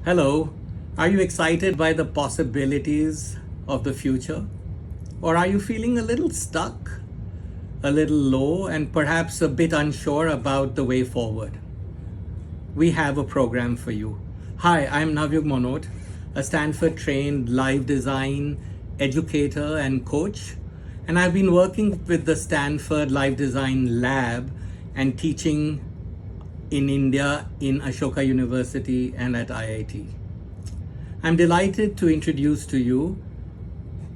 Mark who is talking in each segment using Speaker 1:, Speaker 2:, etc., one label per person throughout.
Speaker 1: Hello, are you excited by the possibilities of the future? Or are you feeling a little stuck, a little low, and perhaps a bit unsure about the way forward? We have a program for you. Hi, I'm Navyug Monod, a Stanford trained live design educator and coach, and I've been working with the Stanford Live Design Lab and teaching in India in Ashoka University and at IIT. I'm delighted to introduce to you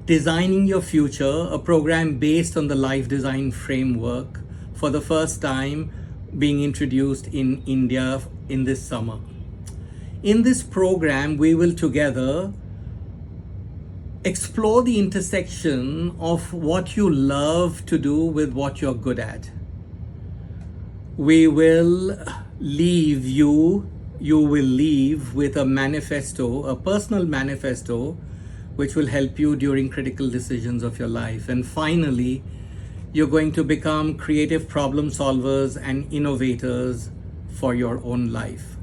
Speaker 1: Designing Your Future, a program based on the life design framework for the first time being introduced in India in this summer. In this program, we will together explore the intersection of what you love to do with what you're good at. We will you will leave with a manifesto, a personal manifesto, which will help you during critical decisions of your life. And finally, you're going to become creative problem solvers and innovators for your own life.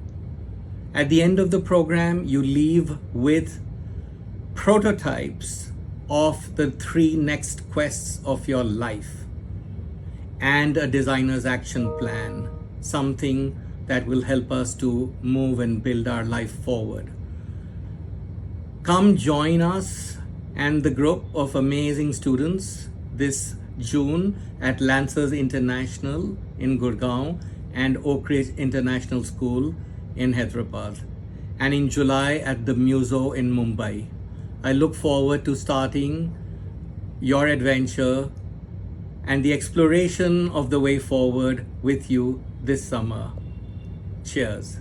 Speaker 1: At the end of the program, you leave with prototypes of the 3 next quests of your life and a designer's action plan, something that will help us to move and build our life forward. Come join us and the group of amazing students this June at Lancers International in Gurgaon and Oak Ridge International School in Hyderabad, and in July at the Muso in Mumbai. I look forward to starting your adventure and the exploration of the way forward with you this summer. Cheers.